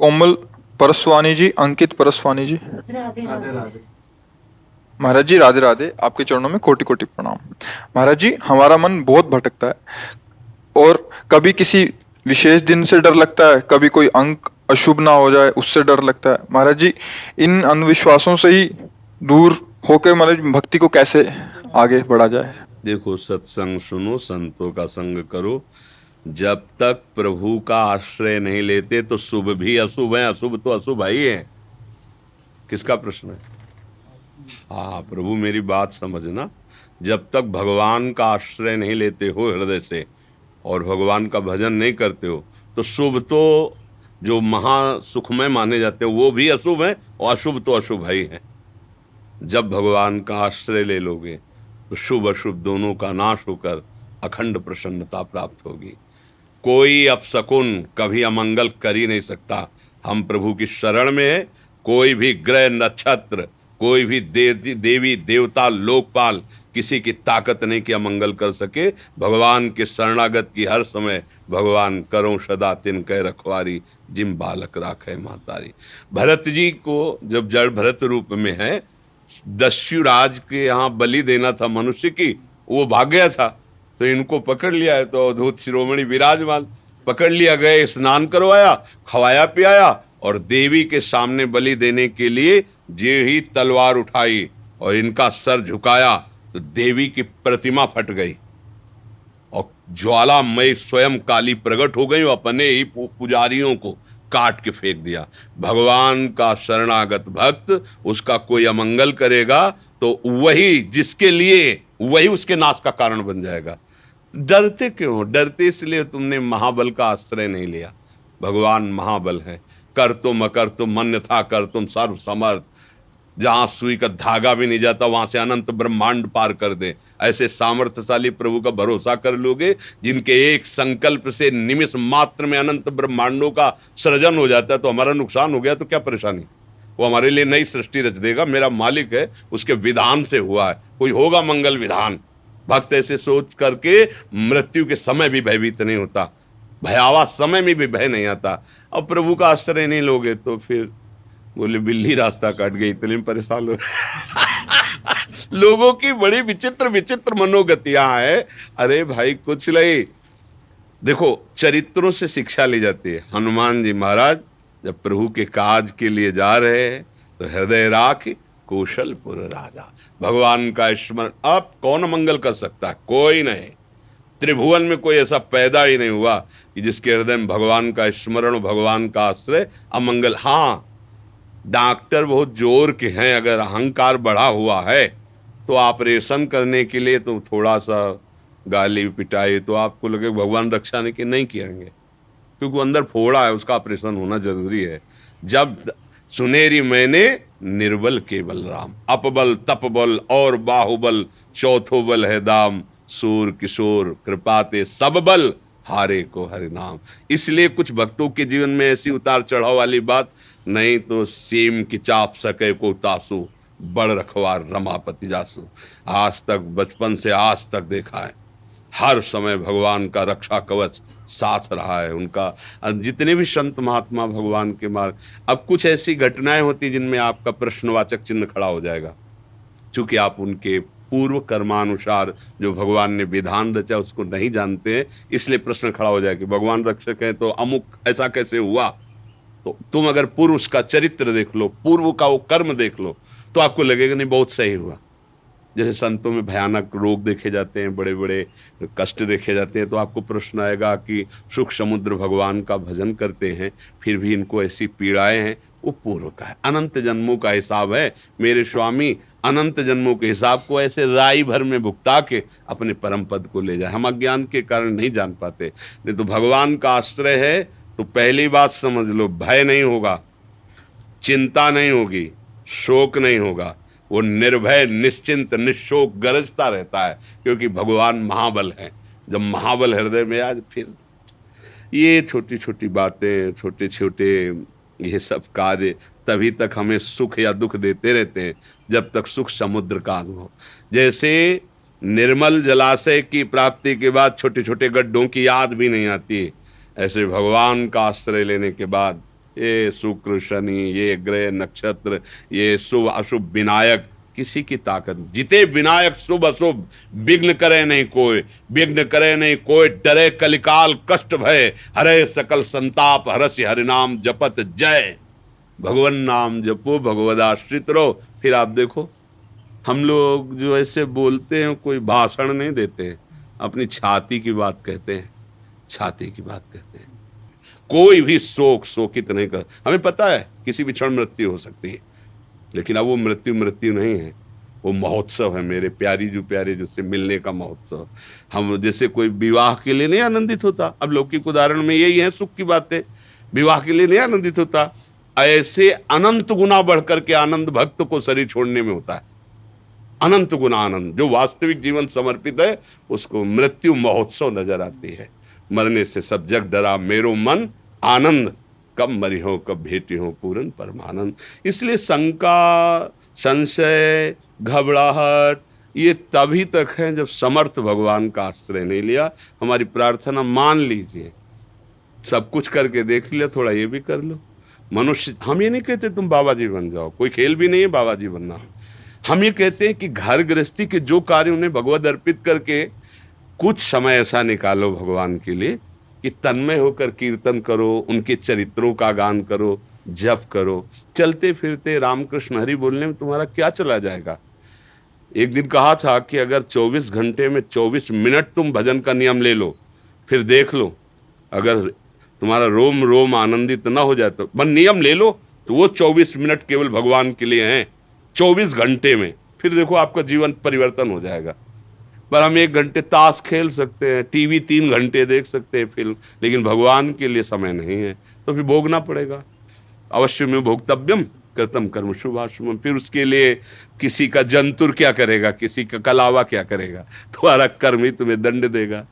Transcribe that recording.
कोमल परसवानी जी, अंकित परसवानी जी। राधे राधे राधे। राधे। महाराज जी राधे राधे, आपके चरणों में कोटि कोटि प्रणाम। महाराज जी, हमारा मन बहुत भटकता है और कभी किसी विशेष दिन से डर लगता है, कभी कोई अंक अशुभ ना हो जाए उससे डर लगता है। महाराज जी, इन अंधविश्वासों से ही दूर होकर महाराज भक्ति को कैसे आगे बढ़ा जाए? देखो, सत्संग सुनो, संतों का संग करो। जब तक प्रभु का आश्रय नहीं लेते तो शुभ भी अशुभ है, अशुभ तो अशुभ ही है। किसका प्रश्न है? हाँ, प्रभु मेरी बात समझना। जब तक भगवान का आश्रय नहीं लेते हो हृदय से और भगवान का भजन नहीं करते हो तो शुभ तो जो महा सुखमय माने जाते हैं वो भी अशुभ है और अशुभ तो अशुभ ही है। जब भगवान का आश्रय ले लोगे तो शुभ अशुभ दोनों का नाश होकर अखंड प्रसन्नता प्राप्त होगी। कोई अपशकुन कभी अमंगल कर ही नहीं सकता। हम प्रभु की शरण में है। कोई भी ग्रह नक्षत्र, कोई भी देवी देवता लोकपाल किसी की ताकत नहीं कि अमंगल कर सके। भगवान के शरणागत की हर समय भगवान करो सदा तिन कह रखवारी, जिम बालक राखे मातारी। भरत जी को जब जड़ भरत रूप में है, दस्युराज के यहाँ बलि देना था मनुष्य की, वो भाग गया था तो इनको पकड़ लिया है। तो अवधूत शिरोमणि विराजमान पकड़ लिया, गए, स्नान करवाया, खवाया पियाया और देवी के सामने बलि देने के लिए जे ही तलवार उठाई और इनका सर झुकाया तो देवी की प्रतिमा फट गई और ज्वालामय स्वयं काली प्रकट हो गई और अपने ही पुजारियों को काट के फेंक दिया। भगवान का शरणागत भक्त उसका कोई अमंगल करेगा तो वही जिसके लिए वही उसके नाश का कारण बन जाएगा। डरते क्यों? डरते इसलिए तुमने महाबल का आश्रय नहीं लिया। भगवान महाबल है। कर तुम अकर तुम अन्यथा कर तुम सर्व समर्थ। जहां सुई का धागा भी नहीं जाता वहां से अनंत ब्रह्मांड पार कर दे। ऐसे सामर्थ्यशाली प्रभु का भरोसा कर लोगे जिनके एक संकल्प से निमिष मात्र में अनंत ब्रह्मांडों का सृजन हो जाता है। तो हमारा नुकसान हो गया तो क्या परेशानी? वो हमारे लिए नई सृष्टि रच देगा। मेरा मालिक है, उसके विधान से हुआ है। कोई होगा मंगल विधान। भक्त ऐसे सोच करके मृत्यु के समय भी भयभीत नहीं होता, भयावह समय में भी भय नहीं आता। अब प्रभु का आश्रय नहीं लोगे तो फिर बोले बिल्ली रास्ता काट गई, इतने में परेशान हो लोगों की बड़ी विचित्र विचित्र मनोगतियां हैं। अरे भाई कुछ नहीं। देखो, चरित्रों से शिक्षा ली जाती है। हनुमान जी महाराज जब प्रभु के काज के लिए जा रहे हैं तो हृदय राख कौशलपुर राजा। भगवान का स्मरण अब कौन मंगल कर सकता है? कोई नहीं। त्रिभुवन में कोई ऐसा पैदा ही नहीं हुआ कि जिसके हृदय में भगवान का स्मरण, भगवान का आश्रय अमंगल। हाँ, डॉक्टर बहुत जोर के हैं, अगर अहंकार बढ़ा हुआ है तो ऑपरेशन करने के लिए तो थोड़ा सा गाली पिटाई तो आपको लगे भगवान रक्षा नहीं किएंगे, क्योंकि वो अंदर फोड़ा है, उसका ऑपरेशन होना जरूरी है। जब सुनेरी मैंने निर्बल केवल राम, अपबल तपबल और बाहुबल, चौथो बल है दाम, सूर किशोर कृपाते सब बल, हारे को हरि नाम। इसलिए कुछ भक्तों के जीवन में ऐसी उतार चढ़ाव वाली बात नहीं तो सीम की चाप सके को तासु, बड़ रखवार रमापति जासु। आज तक बचपन से आज तक देखा है, हर समय भगवान का रक्षा कवच साथ रहा है उनका। जितने भी संत महात्मा भगवान के मार्ग, अब कुछ ऐसी घटनाएं होती जिनमें आपका प्रश्नवाचक चिन्ह खड़ा हो जाएगा, क्योंकि आप उनके पूर्व कर्मानुसार जो भगवान ने विधान रचा उसको नहीं जानते हैं। इसलिए प्रश्न खड़ा हो जाए कि भगवान रक्षक है तो अमुक ऐसा कैसे हुआ। तो तुम अगर पूर्व उसका चरित्र देख लो, पूर्व का वो कर्म देख लो, तो आपको लगेगा नहीं बहुत सही हुआ। जैसे संतों में भयानक रोग देखे जाते हैं, बड़े बड़े कष्ट देखे जाते हैं, तो आपको प्रश्न आएगा कि सुख समुद्र भगवान का भजन करते हैं फिर भी इनको ऐसी पीड़ाएं हैं। वो पूर्व का है, अनंत जन्मों का हिसाब है। मेरे स्वामी अनंत जन्मों के हिसाब को ऐसे राई भर में भुगता के अपने परम पद को ले जाए। हम अज्ञान के कारण नहीं जान पाते। नहीं तो भगवान का आश्रय है तो पहली बात समझ लो, भय नहीं होगा, चिंता नहीं होगी, शोक नहीं होगा। वो निर्भय निश्चिंत निशोक गरजता रहता है, क्योंकि भगवान महाबल है। जब महाबल हृदय में आज फिर ये छोटी छोटी बातें, छोटे छोटे ये सब कार्य तभी तक हमें सुख या दुख देते रहते हैं जब तक सुख समुद्र का अनुभव। जैसे निर्मल जलाशय की प्राप्ति के बाद छोटे छोटे गड्ढों की याद भी नहीं आती, ऐसे भगवान का आश्रय लेने के बाद ये शुक्र शनि, ये ग्रह नक्षत्र, ये शुभ अशुभ विनायक, किसी की ताकत। जिते विनायक शुभ अशुभ, विघ्न करे नहीं कोई, विघ्न करे नहीं कोई, डरे कलिकाल कष्ट भय, हरे सकल संताप, हरसि हरिनाम जपत जय। भगवान नाम जपो, भगवदाश्रित रहो। फिर आप देखो, हम लोग जो ऐसे बोलते हैं, कोई भाषण नहीं देते हैं, अपनी छाती की बात कहते हैं, छाती की बात कहते हैं। कोई भी शोकित नहीं कर। हमें पता है किसी भी क्षण मृत्यु हो सकती है, लेकिन अब वो मृत्यु नहीं है, वो महोत्सव है मेरे प्यारी जो प्यारे, जिससे मिलने का महोत्सव। हम जैसे कोई विवाह के लिए नहीं आनंदित होता, अब लौकिक उदाहरण में यही है, सुख की बातें, विवाह के लिए नहीं आनंदित होता, ऐसे अनंत गुना बढ़कर के आनंद भक्त को शरीर छोड़ने में होता है। अनंत गुना आनंद, जो वास्तविक जीवन समर्पित है उसको मृत्यु महोत्सव नजर आती है। मरने से सब जग डरा मेरो मन आनंद, कब मरी हो कब भेटी हो पूर्ण परमानंद। इसलिए शंका, संशय, घबराहट ये तभी तक है जब समर्थ भगवान का आश्रय नहीं लिया। हमारी प्रार्थना मान लीजिए, सब कुछ करके देख लिया, थोड़ा ये भी कर लो। मनुष्य, हम ये नहीं कहते तुम बाबा जी बन जाओ, कोई खेल भी नहीं है बाबा जी बनना। हम ये कहते हैं कि घर गृहस्थी के जो कार्य उन्हें भगवत अर्पित करके कुछ समय ऐसा निकालो भगवान के लिए कि तन्मय होकर कीर्तन करो, उनके चरित्रों का गान करो, जप करो। चलते फिरते रामकृष्ण हरि बोलने में तुम्हारा क्या चला जाएगा। एक दिन कहा था कि अगर 24 घंटे में 24 मिनट तुम भजन का नियम ले लो, फिर देख लो, अगर तुम्हारा रोम रोम आनंदित ना हो जाए तो बस नियम ले लो, तो वो 24 मिनट केवल भगवान के लिए हैं 24 घंटे में, फिर देखो आपका जीवन परिवर्तन हो जाएगा। पर हम 1 घंटे ताश खेल सकते हैं, टीवी 3 घंटे देख सकते हैं फिल्म, लेकिन भगवान के लिए समय नहीं है, तो फिर भोगना पड़ेगा। अवश्य में भोक्तव्यम कृतम कर्म शुभाशुभम। फिर उसके लिए किसी का जंतुर क्या करेगा, किसी का कलावा क्या करेगा, तुम्हारा कर्म ही तुम्हें दंड देगा।